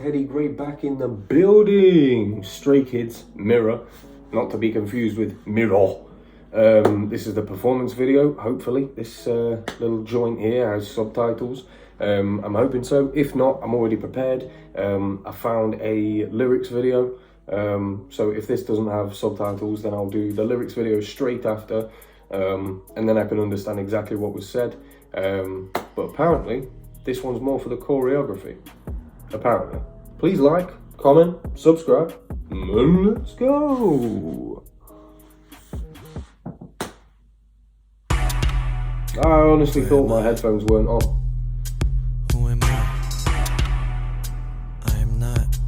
TeddyGrey back in the building. Stray Kids, Mirror, not to be confused with Mirror. This is the performance video, hopefully. This little joint here has subtitles. I'm hoping so. If not, I'm already prepared. I found a lyrics video. So if this doesn't have subtitles, then I'll do the lyrics video straight after. And then I can understand exactly what was said. But apparently, this one's more for the choreography. Apparently. Please like, comment, subscribe, and let's go! I honestly thought my headphones weren't on. Who am I? I am not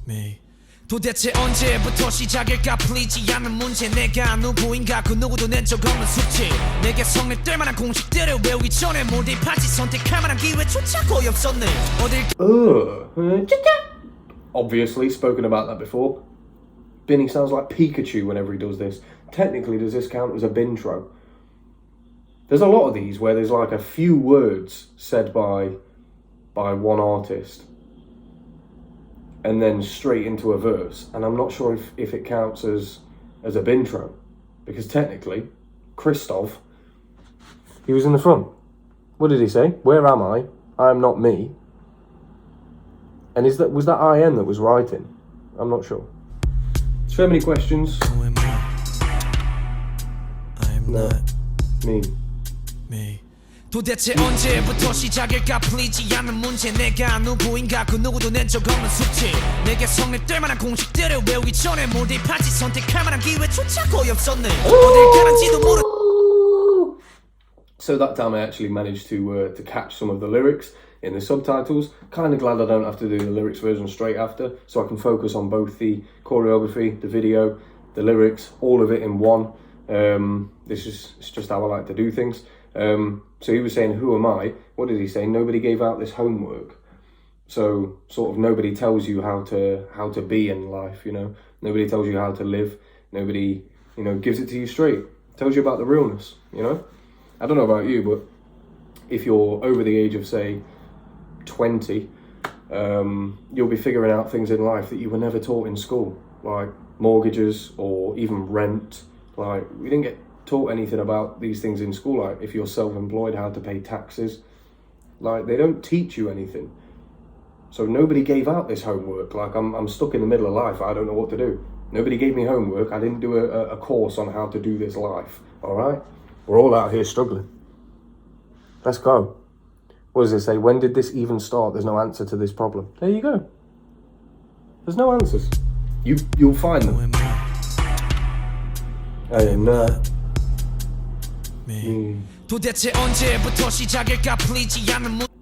me. 도대체 언제부터 시작일까 풀리지 않는 문제 내가 누구인가 그 누구도 낸 적 없는 숙제 내게 성립될 만한 공식들을 외우기 전에 몰입하지 선택할 만한 기회조차 거의 없었네 Obviously spoken about that before. Binny sounds like Pikachu whenever he does this. Technically, does this count as a bintro? There's a lot of these where there's like a few words said by one artist and then straight into a verse, and I'm not sure if it counts as a bintro, because technically Christoph, he was in the front. What did he say? Where am I? I am not me. And was that IN that was writing? I'm not sure. So many questions. Who am I? I am not me. 도대체 언제부터 시작일까 풀리지 않는 문제 내가 누구인가 그 누구도 낸 적 없는 숙제 내게 성립될 만한 공식들을 외우기 전에 몰입하지 선택할 만한 기회조차 거의 없었네 어딜 가는지도 모르. So that time I actually managed to catch some of the lyrics in the subtitles. Kind of glad I don't have to do the lyrics version straight after, so I can focus on both the choreography, the video, the lyrics, all of it in one. It's just how I like to do things. So he was saying, who am I? What did he say? Nobody gave out this homework. So sort of nobody tells you how to be in life, you know. Nobody tells you how to live. Nobody, you know, gives it to you straight. Tells you about the realness, you know. I don't know about you, but if you're over the age of, say, 20, you'll be figuring out things in life that you were never taught in school, like mortgages or even rent. Like, we didn't get taught anything about these things in school, like if you're self-employed, how to pay taxes. Like, they don't teach you anything. So nobody gave out this homework. Like, I'm stuck in the middle of life. I don't know what to do. Nobody gave me homework. I didn't do a course on how to do this life. All right? We're all out here struggling. Let's go. What does it say? When did this even start? There's no answer to this problem. There you go. There's no answers. You'll find them. I am not me.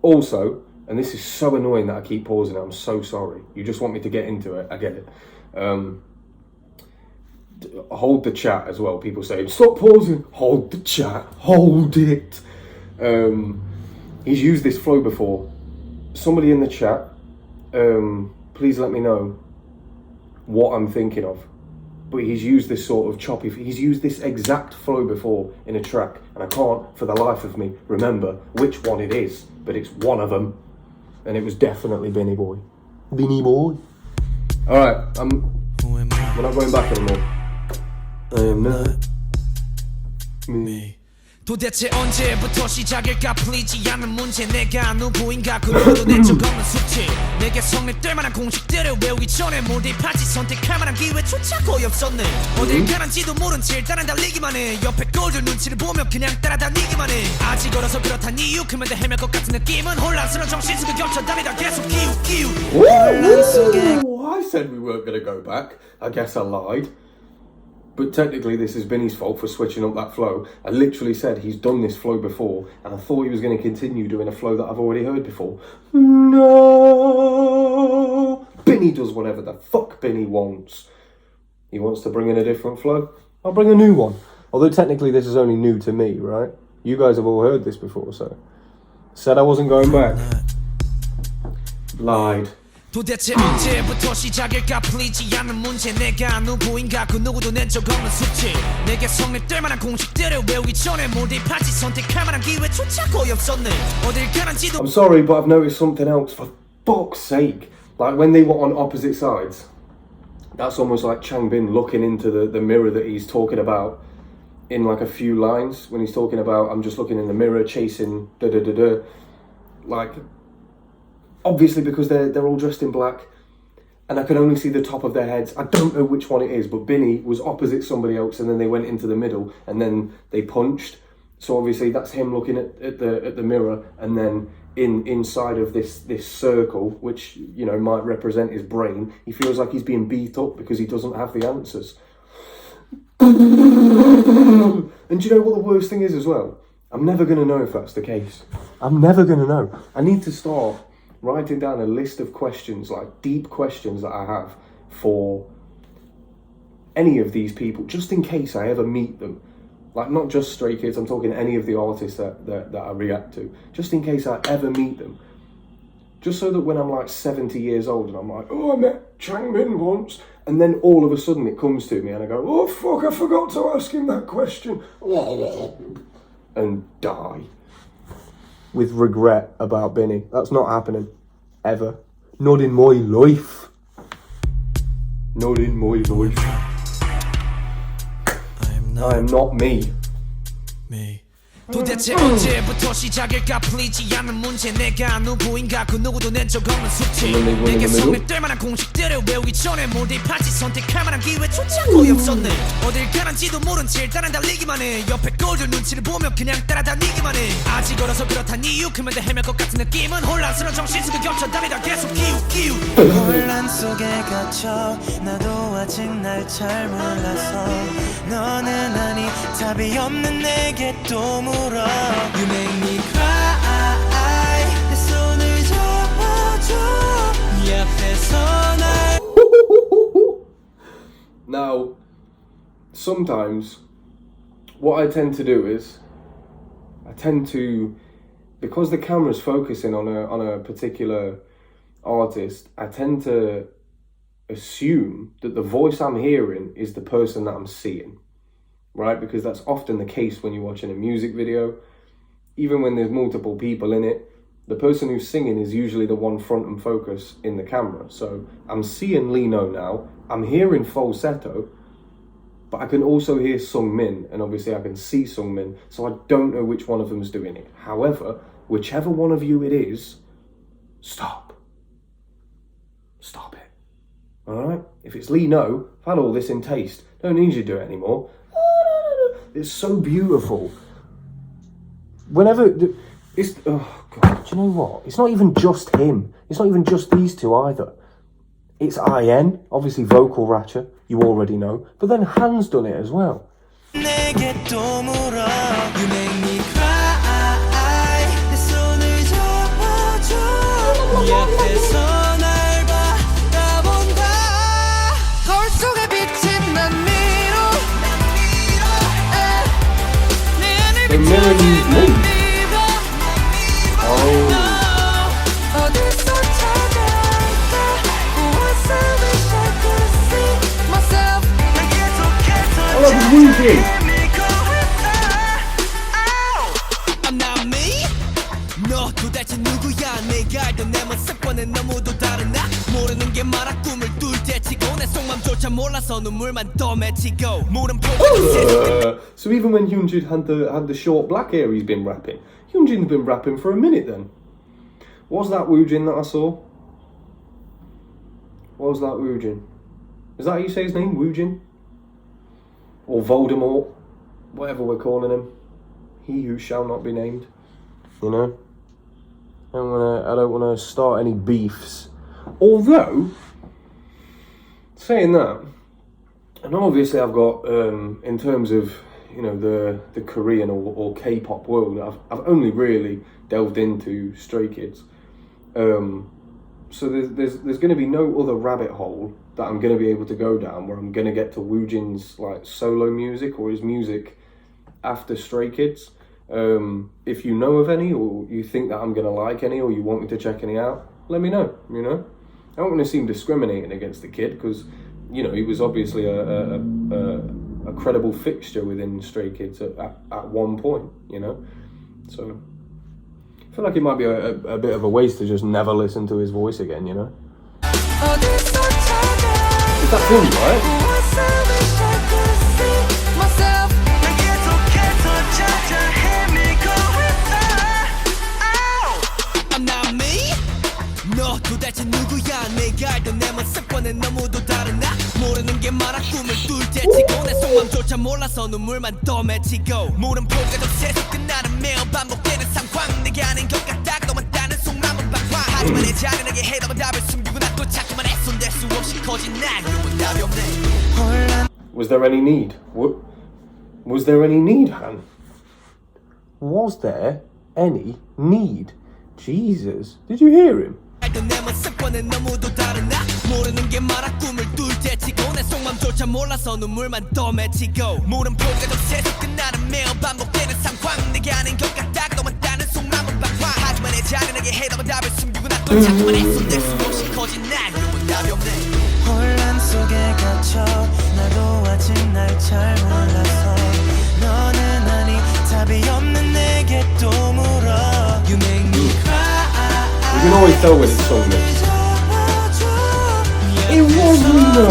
Also, and this is so annoying that I keep pausing it, I'm so sorry. You just want me to get into it, I get it. Hold the chat as well. People say, stop pausing. Hold the chat. Hold it. He's used this flow before. Somebody in the chat, please let me know what I'm thinking of. But he's used this sort of choppy, he's used this exact flow before in a track, and I can't for the life of me remember which one it is, but it's one of them, and it was definitely Benny Boy. Benny Boy. Alright, we're not going back anymore. I am not me. 도대체 언제부터 시작일까 풀리지 않는 문제 내가 누구인가 그 누구도 낸 적 없는 숙제 내게 성립될 만한 공식들을 외우기 전에 몰입하지 선택할 만한 기회조차 거의 없었네 어딜 가는지도 모른 채 일단은 달리기만 해 옆에 꼴들 눈치를 보며 그냥 따라다니기만 해 아직 어려서 그렇단 이유 크면 다 헤맬 것 같은 느낌은 혼란스러운 정신속에 겹쳐다니다 계속 기우 혼란 속에 I said we weren't going to go back. I guess I lied. But technically this is Binny's fault for switching up that flow. I literally said he's done this flow before, and I thought he was going to continue doing a flow that I've already heard before. No! Binny does whatever the fuck Binny wants. He wants to bring in a different flow. I'll bring a new one. Although technically this is only new to me, right? You guys have all heard this before, so. Said I wasn't going back. Lied. 도대체 언제부터 시작일까 풀리지 않는 문제 내가 누구인가 그 누구도 낸 적 없는 숙제 내게 성립될 만한 공식들을 외우기 전에 몰입하지 선택할 만한 기회조차 거의 없었네 어딜 가는지도 I'm sorry, but I've noticed something else. For fuck's sake. Like when they were on opposite sides, that's almost like Changbin looking into the mirror that he's talking about in like a few lines when he's talking about, I'm just looking in the mirror chasing da da da da. Like, obviously because they're all dressed in black and I can only see the top of their heads. I don't know which one it is, but Binny was opposite somebody else and then they went into the middle and then they punched. So obviously that's him looking at the mirror, and then inside of this circle, which, you know, might represent his brain, he feels like he's being beat up because he doesn't have the answers. And do you know what the worst thing is as well? I'm never going to know if that's the case. I'm never going to know. I need to start writing down a list of questions, like deep questions that I have for any of these people, just in case I ever meet them. Like, not just Stray Kids, I'm talking any of the artists that I react to, just in case I ever meet them. Just so that when I'm like 70 years old and I'm like, oh, I met Changbin once, and then all of a sudden it comes to me and I go, oh fuck, I forgot to ask him that question, and die with regret about Binny. That's not happening, ever. Not in my life. Not in my life. I am not me. 도대체 언제부터 시작일까 풀리지 않는 문제 내가 누구인가 그 누구도 낸 적 없는 숙제 내게 손에 뗄 만한 공식들을 외우기 전에 몰입하지 선택할 만한 기회조차 거의 없었네 어딜 가는지도 모른 채 일단은 달리기만 해 옆에 꼴들 눈치를 보며 그냥 따라다니기만 해 아직 어려서 그렇단 이유 크면 다 헤맬 것 같은 느낌은 혼란스러운 정신 속에 겹쳐 답이 다 계속 기우 혼란 속에 갇혀 나도 아직 날 잘 몰라서 너는 아니 답이 없는 내게 또 You make me cry 내 손을 잡아줘 네 앞에서 날 Now, sometimes what I tend to do is because the camera's focusing on a particular artist, I tend to assume that the voice I'm hearing is the person that I'm seeing. Right? Because that's often the case when you're watching a music video. Even when there's multiple people in it, the person who's singing is usually the one front and focus in the camera. So I'm seeing Lino now, I'm hearing falsetto, but I can also hear Sungmin, and obviously I can see Sungmin, so I don't know which one of them is doing it. However, whichever one of you it is, stop. Stop it. Alright? If it's Lino, I've had all this in taste. Don't need you to do it anymore. It's so beautiful. Whenever it's, oh god, do you know what? It's not even just him. It's not even just these two either. It's IN, obviously vocal ratchet, you already know, but then Han's done it as well. The mirror needs me. Oh. I love Woogie. I'm not me. 너 도대체 누구야? 내가 알던 내 모습과는 너무도 다른 나. 모르는 게 많아 꿈을 뚫대치고 내 속맘조차 몰라서 눈물만 더 맺히고 모른 So even when Hyunjin had the short black hair he's been rapping, Hyunjin's been rapping for a minute then. Was that Woojin that I saw? Was that Woojin? Is that how you say his name? Woojin? Or Voldemort? Whatever we're calling him. He who shall not be named. You know? I don't wanna start any beefs. Although, saying that, and obviously I've got, in terms of, you know, the Korean or K-pop world, I've only really delved into Stray Kids. So there's going to be no other rabbit hole that I'm going to be able to go down where I'm going to get to Woojin's like solo music or his music after Stray Kids. If you know of any, or you think that I'm going to like any, or you want me to check any out, let me know, you know? I don't want to seem discriminating against the kid because, you know, he was obviously a credible fixture within Stray Kids at one point, you know? So, I feel like it might be a bit of a waste to just never listen to his voice again, you know? That's him, right? 너 도대체 누구야 내가 알던 내 모습과는 너무도 다른 나 모르는 게 많아 꿈을 뚫 때치고 내 속마음조차 몰라서 눈물만 떠맺히고 물음표가 좀 세서 끝나는 매일 반복되는 상황 내게 아닌 것 같다가 너만 따는 속마음은 방황 하지만 내 자신에게 해답은 답을 숨기고 나 또 자꾸만 애손댈 수 없이 커진 나는 답이 없네. Was there any need? Was there any need, Han? Was there any need? Jesus, did you hear him? 내 모습과는 너무도 다른 나 모르는 게 많아 꿈을 뚫 때치고 내 속마음조차 몰라서 눈물만 떠맺히고 물음표가 좀 세서 끝나는 매일 반복되는 상황 내게 아닌 것 같다가 너만 따는 속마음은 방황 하지만 내 자신에게 해답은 답을 숨기고 나 또 자꾸만 애손댈 수 없이 커진 나는 답이 없네. 혼란 속에 갇혀 나도 아직 날 잘 몰라서 너는 아니 답이 없는 내게 또 물어 You make me cry. You can always tell when it's song mixed. It was Reno.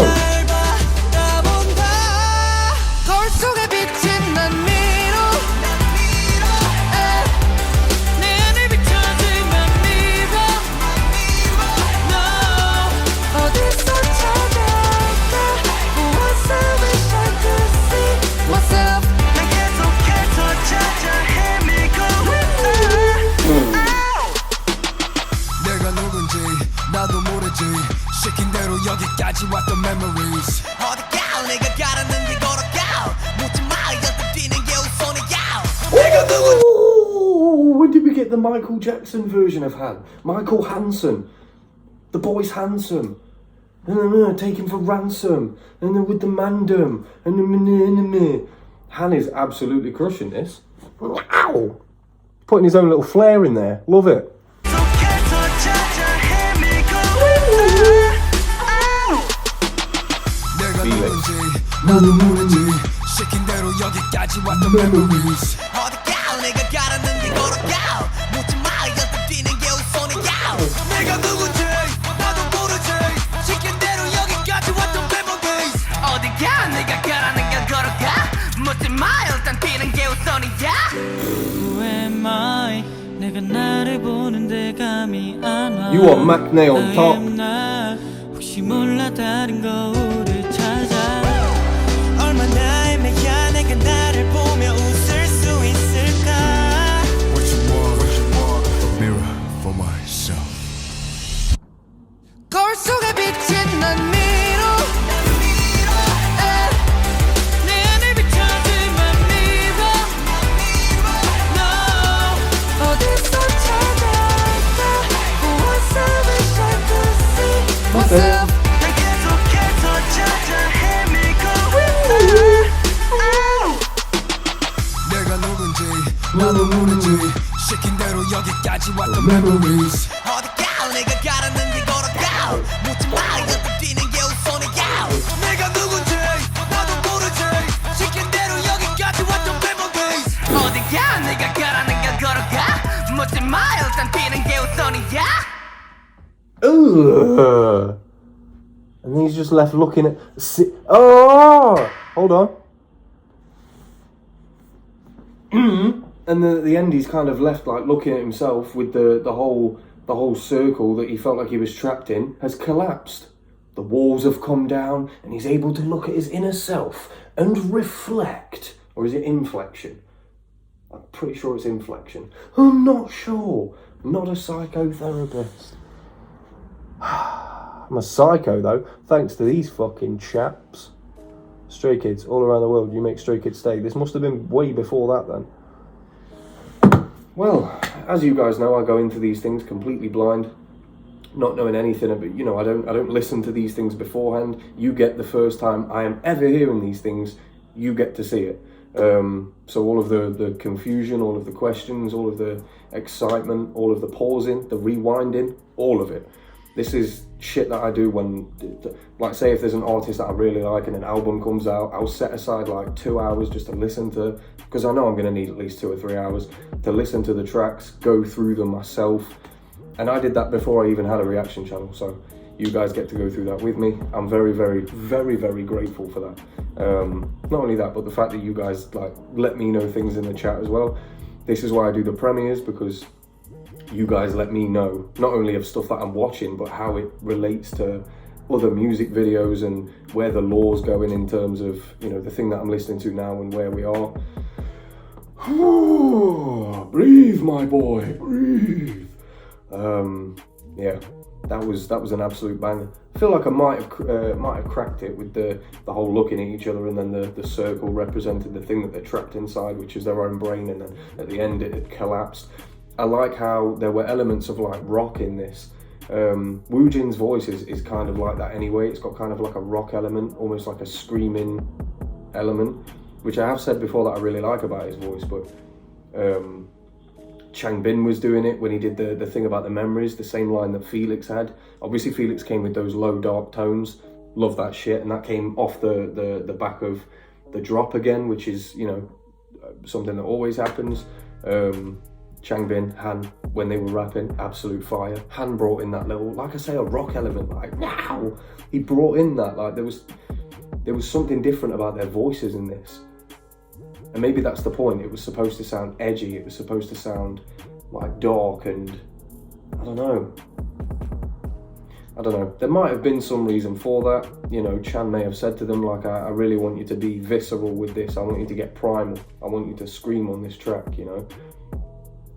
나도 모르지 시킨 대로 여기까지 왔던 memories 어디가 내가 가라는데 걸어가 묻지 마 여태 뛰는 게 우선이야 내가 누군지. When did we get the Michael Jackson version of Han? Michael Hansen. The boy's handsome. Take him for ransom. And then with the mandem. And the Han is absolutely crushing this. Wow! Putting his own little flair in there. Love it. 나도 모르지 시킨 대로 여기까지 왔던 memories 어디가 내가 가라는데 걸어가 묻지 마 여태 뛰는 게 우선이야 내가 누군지 나도 모르지 시킨 대로 여기까지 왔던 memories 어디가 내가 가라는 게 걸어가 묻지 마 일단 뛰는 게 우선이야 Who am I 내가 나를 보는데 감이 안 와 You are Macne on top. 혹시 몰라 다른 거울을 찾아 얼마나 애매야 내가 나를 보며 웃을 수 있을까 What you want, a mirror for myself. 거울 속에 비친 난 미로 내 안에 비춰지만 믿어 No 어디서 찾아올까 What's up wish I could see What's up 난 계속해서 찾아 내가 누군지 나도 모르지 시킨 대로 여기까지 왔던 memories 어디가 내가 가라는데 걸어가 묻지 마 여태 뛰는 게 우선이야 내가 누군지 나도 모르지 시킨 대로 여기까지 왔던 memories 어디가 내가 가라는 게 걸어가 묻지 마 일단 뛰는 게 우선이야 Ugh. And he's just left looking at. Oh, hold on. And then at the end, he's kind of left like looking at himself with the whole circle that he felt like he was trapped in has collapsed. The walls have come down, and he's able to look at his inner self and reflect. Or is it inflection? I'm pretty sure it's inflection. I'm not sure. I'm not a psychotherapist. I'm a psycho though, thanks to these fucking chaps. Stray Kids all around the world, you make Stray Kids stay. This must have been way before that then. Well, as you guys know, I go into these things completely blind, not knowing anything about, you know, I don't listen to these things beforehand. You get the first time I am ever hearing these things, you get to see it. So all of the confusion, all of the questions, all of the excitement, all of the pausing, the rewinding, all of it. This is shit that I do when, like, say if there's an artist that I really like and an album comes out, I'll set aside like 2 hours just to listen to, because I know I'm going to need at least 2 or 3 hours to listen to the tracks, go through them myself. And I did that before I even had a reaction channel, so you guys get to go through that with me. I'm very, very, very, very grateful for that. Not only that, but the fact that you guys like let me know things in the chat as well. This is why I do the premieres, because you guys let me know not only of stuff that I'm watching, but how it relates to other music videos and where the laws going in terms of, you know, the thing that I'm listening to now and where we are. Breathe, my boy, breathe. Yeah, that was an absolute banger. I feel like I might have cracked it with the whole looking at each other, and then the circle represented the thing that they're trapped inside, which is their own brain, and then at the end it collapsed. I like how there were elements of like rock in this. Woo Jin's voice is kind of like that anyway. It's got kind of like a rock element, almost like a screaming element, which I have said before that I really like about his voice. But Changbin was doing it when he did the thing about the memories, the same line that Felix had. Obviously Felix came with those low dark tones, love that shit, and that came off the back of the drop again, which is, you know, something that always happens. Changbin, Han, when they were rapping, absolute fire. Han brought in that little, like I say, a rock element, like, wow! He brought in that, like, there was something different about their voices in this. And maybe that's the point. It was supposed to sound edgy, it was supposed to sound like dark, and I don't know. There might have been some reason for that. You know, Chan may have said to them, like, I really want you to be visceral with this. I want you to get primal. I want you to scream on this track, you know.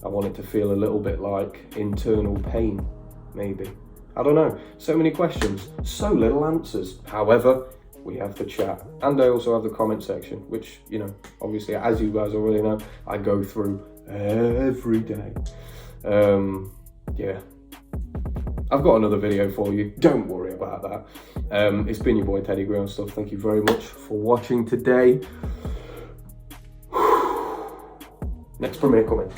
I want it to feel a little bit like internal pain, maybe. I don't know. So many questions, so little answers. However, we have the chat, and I also have the comment section, which, you know, obviously, as you guys already know, I go through every day. Yeah, I've got another video for you, don't worry about that. It's been your boy TeddyGrey and stuff. Thank you very much for watching today. Next premiere coming.